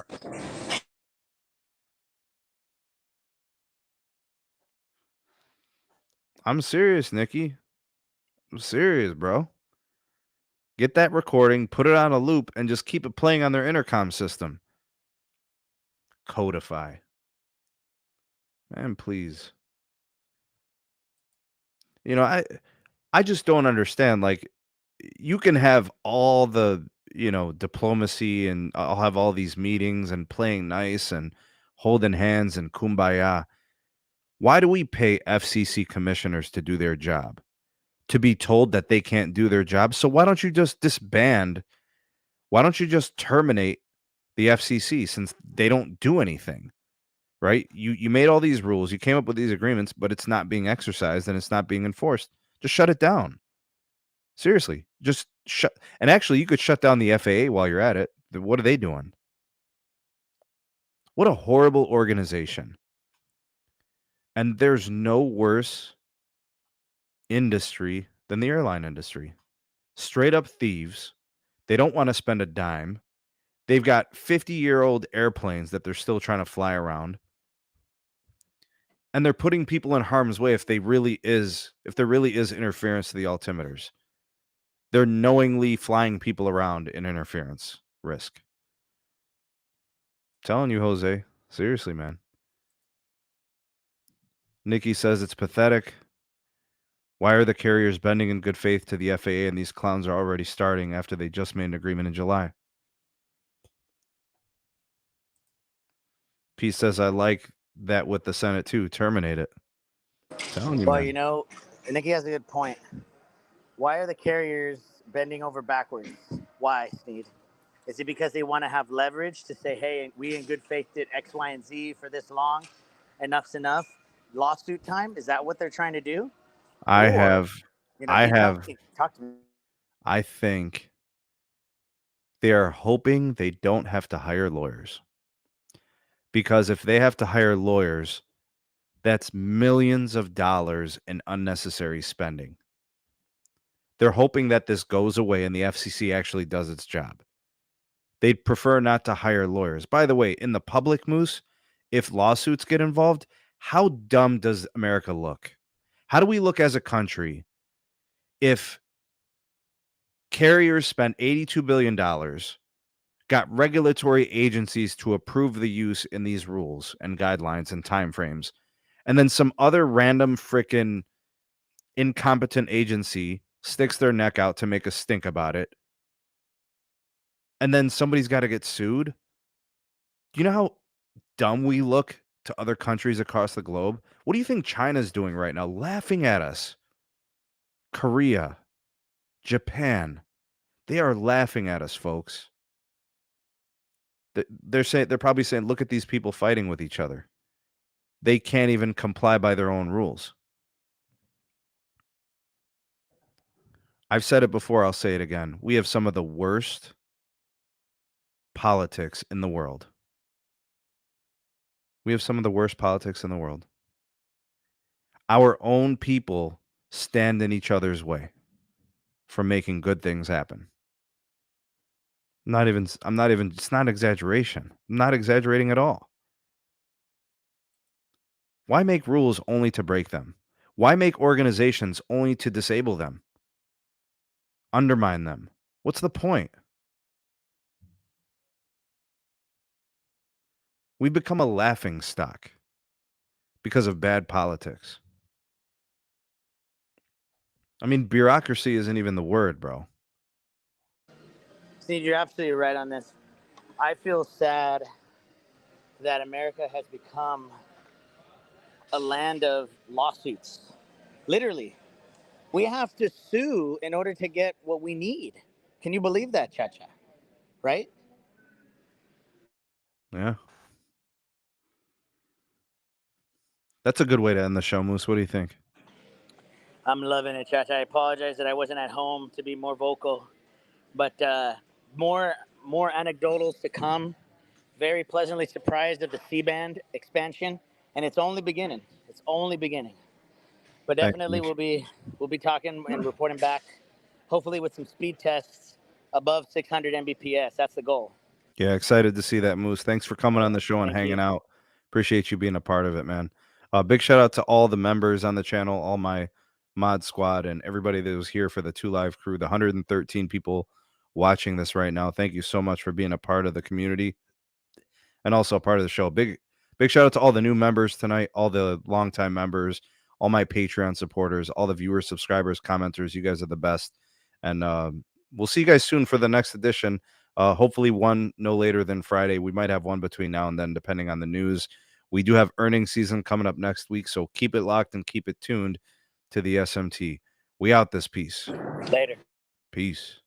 I'm serious, Nikki. I'm serious, bro. Get that recording, put it on a loop, and just keep it playing on their intercom system. Codify. Man, please. You know, I just don't understand. Like, you can have all the, diplomacy, and I'll have all these meetings and playing nice and holding hands and kumbaya. Why do we pay FCC commissioners to do their job? To be told that they can't do their job? So why don't you just disband? Why don't you just terminate the FCC since they don't do anything? Right? You made all these rules, you came up with these agreements, but it's not being exercised and it's not being enforced. Just shut it down. Seriously, just shut. And actually, you could shut down the FAA while you're at it. What are they doing? What a horrible organization. And there's no worse industry than the airline industry. Straight up thieves. They don't want to spend a dime. They've got 50-year-old airplanes that they're still trying to fly around. And they're putting people in harm's way if there really is interference to the altimeters. They're knowingly flying people around in interference risk. Telling you, Jose. Seriously, man. Nikki says it's pathetic. Why are the carriers bending in good faith to the FAA and these clowns are already starting after they just made an agreement in July? P says, I like that with the Senate too. Terminate it. Telling you, Well, man. Nikki has a good point. Why are the carriers bending over backwards? Why, Sneed? Is it because they want to have leverage to say, hey, we in good faith did X, Y, and Z for this long? Enough's enough. Lawsuit time? Is that what they're trying to do? I Or, have, can you talk to me? I think they are hoping they don't have to hire lawyers because if they have to hire lawyers, that's millions of dollars in unnecessary spending. They're hoping that this goes away and the FCC actually does its job. They'd prefer not to hire lawyers. By the way, in the public, Moose, if lawsuits get involved, how dumb does America look? How do we look as a country if carriers spent $82 billion, got regulatory agencies to approve the use in these rules and guidelines and timeframes, and then some other random frickin' incompetent agency sticks their neck out to make a stink about it, and then somebody's got to get sued? Do you know how dumb we look to other countries across the globe? What do you think China's doing right now? Laughing at us. Korea, Japan, they are laughing at us, folks. They're probably saying, look at these people fighting with each other. They can't even comply by their own rules. I've said it before, I'll say it again. We have some of the worst politics in the world. We have some of the worst politics in the world. Our own people stand in each other's way from making good things happen. It's not exaggeration. I'm not exaggerating at all. Why make rules only to break them? Why make organizations only to disable them? Undermine them? What's the point? We've become a laughing stock because of bad politics. I mean, bureaucracy isn't even the word, bro. Steve, you're absolutely right on this. I feel sad that America has become a land of lawsuits. Literally. We have to sue in order to get what we need. Can you believe that, Chacha? Right? Yeah. That's a good way to end the show, Moose. What do you think? I'm loving it, Chacha. I apologize that I wasn't at home to be more vocal, but more anecdotals to come. Very pleasantly surprised of the C-band expansion, and it's only beginning. It's only beginning. But definitely we'll be talking and reporting back, hopefully with some speed tests above 600 Mbps. That's the goal. Yeah, excited to see that, Moose. Thanks for coming on the show and Thank you. hanging out. Appreciate you being a part of it, man. Big shout out to all the members on the channel, all my mod squad, and everybody that was here for the 2 Live crew, the 113 people watching this right now. Thank you so much for being a part of the community and also a part of the show. Big shout out to all the new members tonight, all the longtime members, all my Patreon supporters, all the viewers, subscribers, commenters. You guys are the best. And we'll see you guys soon for the next edition. Hopefully one no later than Friday. We might have one between now and then, depending on the news. We do have earnings season coming up next week, so keep it locked and keep it tuned to the SMT. We out this piece. Later. Peace.